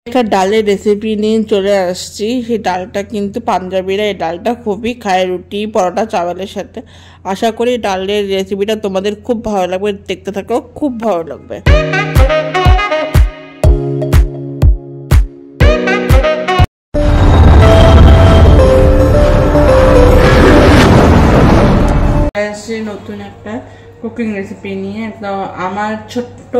একটা ডালের রেসিপি নিয়ে চলে আসছি। সেই ডালটা কিন্তু পাঞ্জাবিরা এই ডালটা খুবই খায় রুটি পরোটা চাওয়ালের সাথে। আশা করি ডালের রেসিপিটা তোমাদের খুব ভালো লাগবে, দেখতে থাকো, খুব ভালো লাগবে। নতুন একটা কুকিং রেসিপি নিয়ে একদম আমার ছোট্ট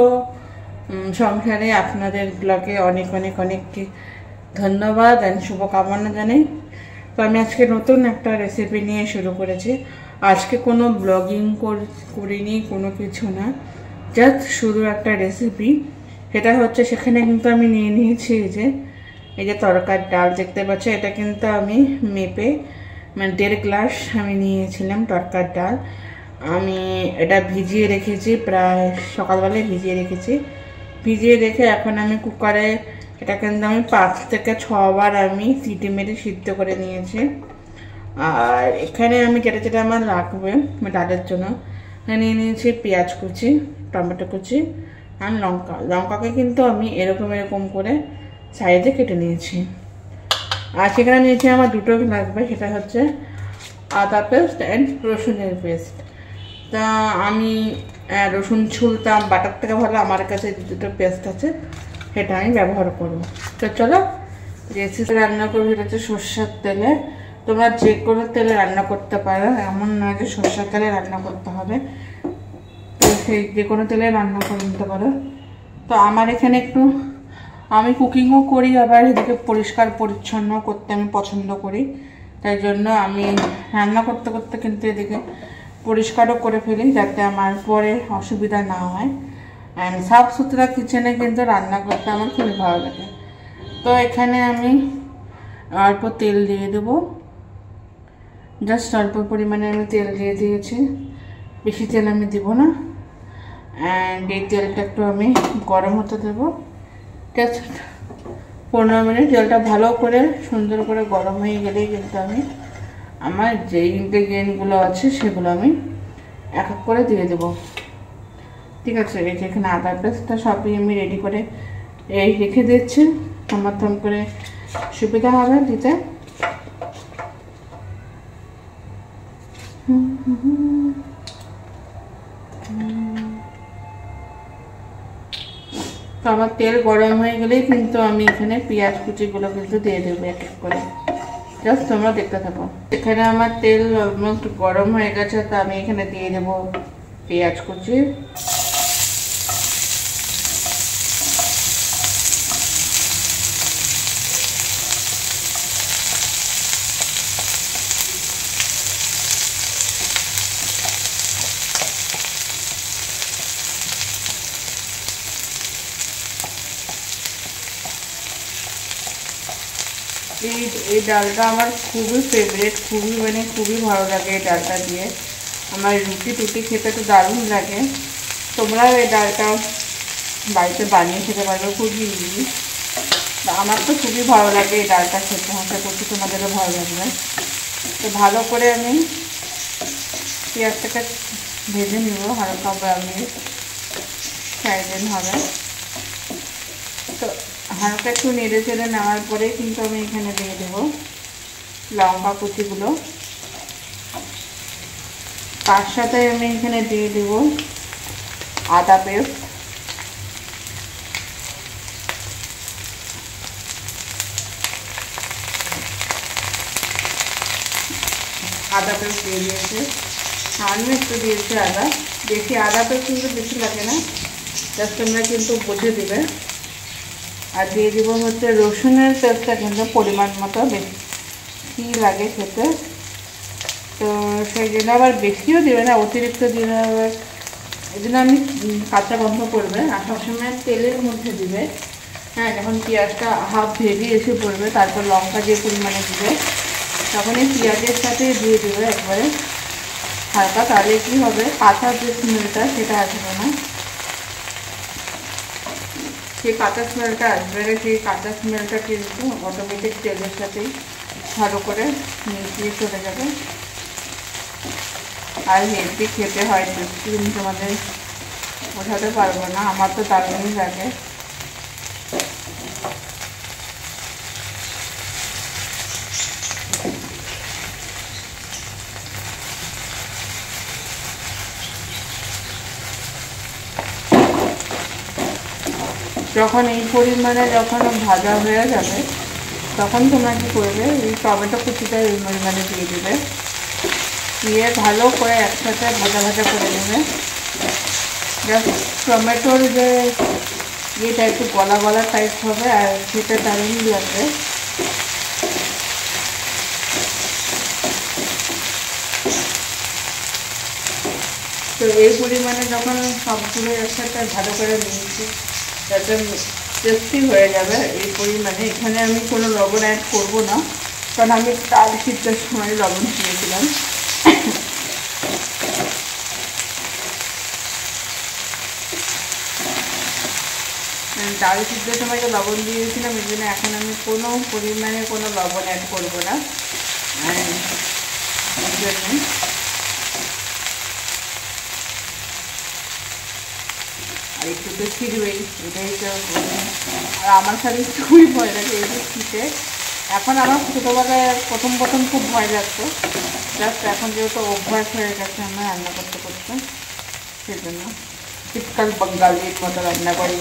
সংসারে আপনাদের ব্লগে অনেক অনেক অনেক ধন্যবাদ অ্যান্ড শুভকামনা জানাই। তো আমি আজকে নতুন একটা রেসিপি নিয়ে শুরু করেছি। আজকে কোনো ব্লগিং করিনি, কোনো কিছু না, জাস্ট শুধু একটা রেসিপি। সেটা হচ্ছে সেখানে কিন্তু আমি নিয়ে নিয়েছি এই যে তরকার ডাল দেখতে পাচ্ছি, এটা কিন্তু আমি মেপে মানে 1.5 গ্লাস আমি নিয়েছিলাম তরকার ডাল। আমি এটা ভিজিয়ে রেখেছি, প্রায় সকালবেলায় ভিজিয়ে রেখে এখন আমি কুকারে এটা কিন্তু আমি 5 থেকে 6 বার আমি সিটি মেরে সিদ্ধ করে নিয়েছি। আর এখানে আমি যেটা আমার লাগবে ডালের জন্য নিয়ে নিয়েছি পেঁয়াজ কুচি, টমেটো কুচি আর লঙ্কাকে কিন্তু আমি এরকম করে সাইডে কেটে নিয়েছি। আর সেখানে নিয়েছি আমার দুটো লাগবে, সেটা হচ্ছে আদা পেস্ট অ্যান্ড রসুনের পেস্ট। তা আমি রসুন ছুলতাম, বাটার থেকে ভালো আমার কাছে দুটো পেস্ট আছে, সেটা আমি ব্যবহার করব। তো চলো রেসিপি রান্না করবো। সেটা হচ্ছে সর্ষের তেলে। তোমরা যে কোনো তেলে রান্না করতে পারো, এমন নয় যে সর্ষের তেলে রান্না করতে হবে, তো সেই যে কোনো তেলে রান্না করে নিতে পারো। তো আমার এখানে একটু আমি কুকিংও করি, আবার এদিকে পরিষ্কার পরিচ্ছন্ন করতে আমি পছন্দ করি, তাই জন্য আমি রান্না করতে করতে কিন্তু এদিকে পরিষ্কারও করে ফেলি, যাতে আমার পরে অসুবিধা না হয়। অ্যান্ড সাফ সুতরা কিচেনে কিন্তু রান্না করতে আমার খুবই ভালো লাগে। তো এখানে আমি অল্প তেল দিয়ে দেবো, জাস্ট অল্প পরিমাণে আমি তেল দিয়ে দিয়েছি, বেশি তেল আমি দিব না। অ্যান্ড এই তেলটা একটু আমি গরম হতে দেবো, জাস্ট 15 মিনিট। তেলটা ভালো করে সুন্দর করে গরম হয়ে গেলেই কিন্তু আমি আমার যে ইনগ্রেডিয়েন্টগুলো আছে সেগুলো আমি এক এক করে দিয়ে দেবো। ঠিক আছে, এই যে এখানে আদা পেস্টটা সবই আমি রেডি করে রেখে দিচ্ছি, আমার করে সুবিধা হবে দিতে। তো আমার তেল গরম হয়ে গেলেই কিন্তু আমি এখানে পেঁয়াজ কুচিগুলো কিন্তু দিয়ে দেবো এক এক করে, জাস্ট তোমরা দেখতে থাকো। এখানে আমার তেল অলমোস্ট গরম হয়ে গেছে, তো আমি এখানে দিয়ে দেবো পেঁয়াজ কুচি। এই ডালটা আমার খুবই ফেভারিট, খুবই ভালো লাগে এই ডালটা দিয়ে। আমার রুটি খেতে তো দারুণ লাগে। তোমরাও এই ডালটা বাড়িতে বানিয়ে খেতে পারবে, খুবই ইজি। আমার তো খুবই ভালো লাগে এই ডালটা খেতে, আশা করছি তোমাদেরও ভালো লাগবে। তো ভালো করে আমি পেঁয়াজটাকে ভেজে নেব, হালকা ব্রাউনি সাইডেন হবে। তো হালকা একটু নেড়ে চেড়ে নেওয়ার পরে কিন্তু আমি এখানে দিয়ে দেবো লঙ্কা কুচিগুলো, তার সাথে আমি এখানে দিয়ে দেবো আদা পেস্ট। আদা পেস্ট দিয়ে দিয়েছে, সামান্য একটু দিয়েছে আদা, বেশি আদা পেস্ট কিন্তু বেশি লাগে না, জাস্ট তোমরা কিন্তু বুঝে দেবে। আর দিয়ে দিব হচ্ছে রসুনের পেস্টটা কিন্তু পরিমাণ মতো বেশি লাগে খেতে, তো সেই জন্য আবার বেশিও দেবে না, অতিরিক্ত দিলে আবার এই জন্য আমি কাঁচা গন্ধ করবে। আর সবসময় তেলের মধ্যে দিবে, হ্যাঁ, যখন পেঁয়াজটা হাফ ভেজে এসে পড়বে তারপর লঙ্কা যে পরিমাণে দিবে তখন এই পেঁয়াজের সাথে দিয়ে দেবে একবারে হালকা, তাহলে কী হবে কাঁচা যে স্মেলটা সেটা আসবে না, সেই কাঁচা স্মেলটা আসবে। সেই কাঁচা স্মেলটা কিন্তু অটোমেটিক তেলের সাথেই ভালো করে মিশিয়ে চলে যাবে। আর হেলদি খেতে হয় টেস্টি, তোমাদের বোঝাতে পারবো না, আমার তো দারুণই লাগে। যখন এই পরিমাণে যখন ভাজা হয়ে যাবে তখন তোমরা কী করবে, এই টমেটো কুচিটা এই পরিমাণে দিয়ে দেবে, দিয়ে ভালো করে একসাথে ভাজা ভাজা করে নেবে। জাস্ট টমেটোর যে ইয়েটা একটু গলা গলা টাইপ হবে আর খেতে দারুণ লাগবে। তো এই পরিমাণে যখন সবগুলো একসাথে ভালো করে নিয়েছি যাতে টেস্টি হয়ে যাবে এই পরিমাণে, এখানে আমি কোনো লবণ অ্যাড করবো না, কারণ আমি ডাল সিদ্ধের সময় লবণ দিয়েছিলাম। ডাল সিদ্ধের সময় যে লবণ দিয়েছিলাম এই জন্য এখন আমি কোনো পরিমাণে কোনো লবণ অ্যাড করবো না। এই জন্য আর একটু তো ছিড়বেই, এটাই তো। আর আমার খালি খুবই ভয় লাগে এই যে শীতে। এখন আমার ছোটোবেলায় প্রথম খুব ভয় লাগতো, জাস্ট এখন যেহেতু অভ্যাস হয়ে গেছে আমরা রান্না করতে করতে, সেজন্য শীতকাল বাঙালির মতো রান্না করি।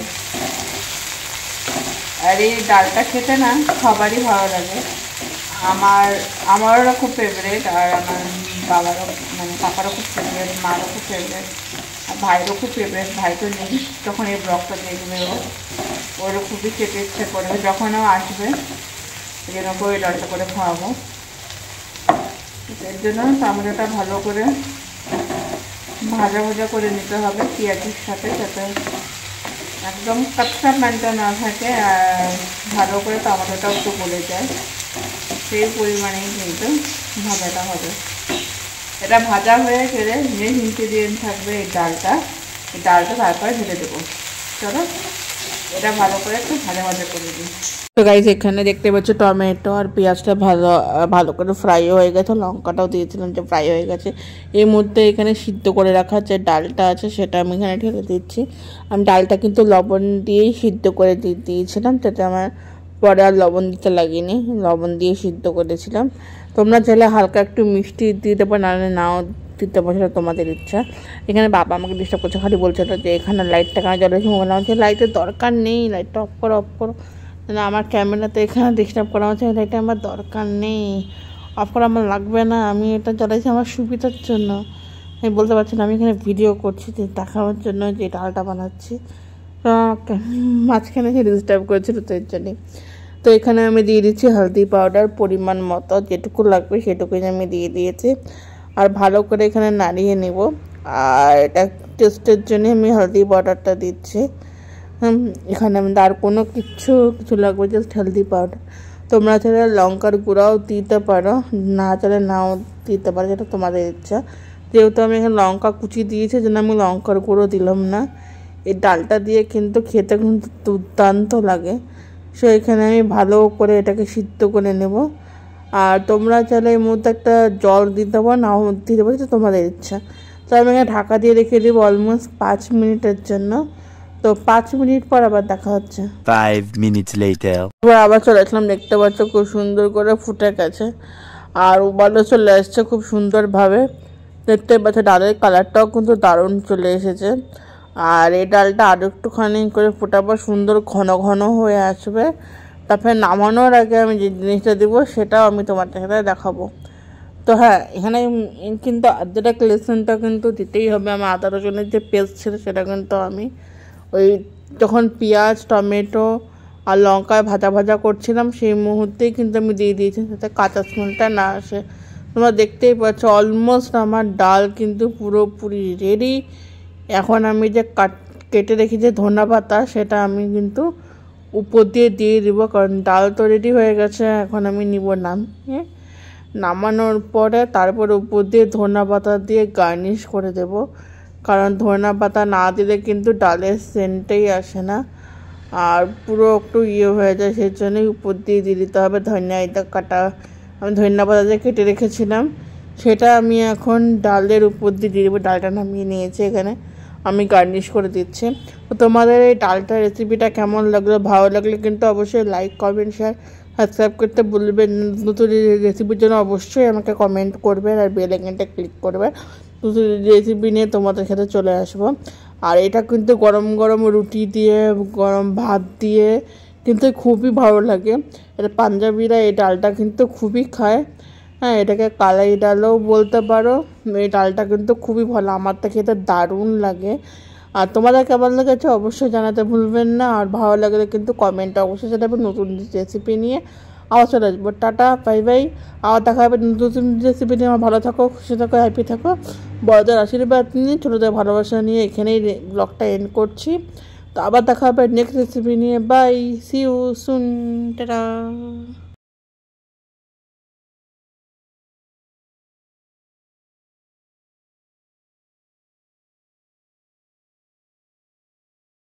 আর এই ডালটা খেতে না সবারই ভালো লাগে, আমারও খুব ফেভারিট, আর আমার বাবারও মানে পাপারও খুব ফেভারিট, মারও খুব ফেভারিট, আর ভাইয়েরও খুব ফেভারিট। ভাই তো নেই, যখন এই ব্লগটা দেখবে ওরও খুবই খেতে ইচ্ছে করবে, যখন ও আসবে যেন করে ডালটা করে খাওয়াবো। এর জন্য টমেটোটা ভালো করে ভাজা ভাজা করে নিতে হবে পেঁয়াজের সাথে, যাতে একদম কাঁচা পানটা না থাকে আর ভালো করে টমেটোটাও একটু গলে যায়, সেই পরিমাণেই কিন্তু ভাজাটা হবে। এটা ভাজা হয়ে গেলে যে ইনগ্রিডিয়েন্ট থাকবে এই ডালটা তারপরে ঢেলে দেবো। চলো এটা ভালো করে একটু ভাজা ভাজা করে দিই। তো গাইস এখানে দেখতে পাচ্ছ টমেটো আর পেঁয়াজটা ভালো করে ফ্রাই হয়ে গেছে, লঙ্কাটাও দিয়েছিলাম যে ফ্রাই হয়ে গেছে। এই মুহূর্তে এখানে সিদ্ধ করে রাখা যে ডালটা আছে সেটা আমি এখানে ঢেলে দিচ্ছি। আমি ডালটা কিন্তু লবণ দিয়েই সিদ্ধ করে দিয়েছিলাম, যাতে আমার পরে আর লবণ দিতে লাগেনি, লবণ দিয়ে সিদ্ধ করেছিলাম। তোমরা চাইলে হালকা একটু মিষ্টি দিতে পারো, নাহলে নাও দিতে পারো, সেটা তোমাদের ইচ্ছা। এখানে বাবা আমাকে ডিস্টার্ব করছে, খালি বলছিল যে এখানে লাইটটা কেন জ্বলেছে, বললাম যে লাইটের দরকার নেই, লাইটটা অফ করো। না আমার ক্যামেরাতে এখানে ডিস্টার্ব করা হচ্ছে, লাইটটা আমার দরকার নেই, অফ করা আমার লাগবে না, আমি এটা জ্বলাইছি আমার সুবিধার জন্য। আমি বলতে পারছি না, আমি এখানে ভিডিও করছি যে দেখানোর জন্য যে ডালটা বানাচ্ছি, তো মাঝখানে সে ডিস্টার্ব করেছিল, তো এর জন্যই। তো এখানে আমি দিয়ে দিচ্ছি হলদি পাউডার পরিমাণ মতো, যেটুকু লাগবে সেটুকুই আমি দিয়ে দিয়েছি। আর ভালো করে এখানে নাড়িয়ে নেব, আর এটা টেস্টের জন্য আমি হলদি পাউডারটা দিচ্ছি। এখানে আমি আর কোনো কিছু লাগবে, জাস্ট হলদি পাউডার। তোমরা চাইলে লঙ্কার গুঁড়াও দিতে পারো, না চাইলে নাও দিতে পারো, যেটা তোমাদের ইচ্ছা। যেহেতু আমি এখানে লঙ্কা কুচি দিয়েছি যেন আমি লঙ্কার গুঁড়ো দিলাম না। এই ডালটা দিয়ে কিন্তু খেতে কিন্তু দুর্দান্ত লাগে। সো এখানে আমি ভালো করে এটাকে সিদ্ধ করে নেব। আর তোমরা চাইলে এর মধ্যে একটা জল দিতে পারো, নাও দিতে পারো, তোমাদের ইচ্ছা। তো আমি এখানে ঢাকা দিয়ে রেখে দেবো অলমোস্ট 5 মিনিটের জন্য। তো 5 মিনিট পর আবার দেখা হচ্ছে। 5 minutes later এবার আবার চলে আসলাম, দেখতে পাচ্ছ খুব সুন্দর করে ফুটে গেছে আর উবালও চলে আসছে খুব সুন্দরভাবে। দেখতে পাচ্ছ ডালের কালারটাও কিন্তু দারুণ চলে এসেছে। আর এই ডালটা আরও একটুখানি করে ফোটাবো, সুন্দর ঘন ঘন হয়ে আসবে। তারপরে নামানোর আগে আমি যে জিনিসটা দেবো সেটাও আমি তোমাদের সাথে দেখাবো। তো হ্যাঁ, এখানে কিন্তু আদাটা লেসনটা কিন্তু দিতেই হবে। আমার আদা রসুনের যে পেস্ট ছিল সেটা কিন্তু আমি ওই যখন পেঁয়াজ টমেটো আর লঙ্কায় ভাজা করছিলাম সেই মুহূর্তেই কিন্তু আমি দিয়ে দিয়েছি, যাতে কাঁচা স্মেলটা না আসে। তোমরা দেখতেই পাচ্ছ অলমোস্ট আমার ডাল কিন্তু পুরোপুরি রেডি। এখন আমি যে কেটে রেখে যে ধনে পাতা সেটা আমি কিন্তু উপর দিয়ে দিব, কারণ ডাল তো রেডি হয়ে গেছে। এখন আমি নিব নামানোর পরে তারপরে উপর দিয়ে ধনে পাতা দিয়ে গার্নিশ করে দেব, কারণ ধনে পাতা না দিলে কিন্তু ডালের সেন্টটাই আসে না আর পুরো একটু হয়ে যায়, সেই জন্যই উপর দিয়ে দিতে হবে ধনিয়া কাটা। আমি ধনিয়া পাতা দিয়ে কেটে রেখেছিলাম, সেটা আমি এখন ডালের উপর দিয়ে দেবো। ডালটা নামিয়ে নিয়েছি, এখানে আমি গার্নিশ করে দিচ্ছি। তো তোমাদের এই ডালটা রেসিপিটা কেমন লাগলো, ভালো লাগলে কিন্তু অবশ্যই লাইক কমেন্ট শেয়ার সাবস্ক্রাইব করতে ভুলবেন। নতুন রেসিপির জন্য অবশ্যই আমাকে কমেন্ট করবেন আর বেল আইকনটা ক্লিক করবেন। নতুন রেসিপি নিয়ে তোমাদের সাথে চলে আসবো। আর এটা কিন্তু গরম গরম রুটি দিয়ে, গরম ভাত দিয়ে কিন্তু খুবই ভালো লাগে। এটা পাঞ্জাবিরা এই ডালটা কিন্তু খুবই খায়। হ্যাঁ, এটাকে কালাই ডালও বলতে পারো। এই ডালটা কিন্তু খুবই ভালো, আমার তো খেতে দারুণ লাগে। আর তোমাদের কেমন লেগেছে অবশ্যই জানাতে ভুলবেন না। আর ভালো লাগলে কিন্তু কমেন্টে অবশ্যই জানাবেন। নতুন রেসিপি নিয়ে আবার চলে আসবো। Tata, bye bye. আবার দেখা হবে নতুন রেসিপি নিয়ে। আমার ভালো থাকো, খুশি থাকো, হ্যাপি থাকো। বড়দের আশীর্বাদ নিয়ে, ছোটোদের ভালোবাসা নিয়ে এখানেই ব্লগটা এন্ড করছি। তো আবার দেখা হবে নেক্সট রেসিপি নিয়ে। Bye, see you soon, tata.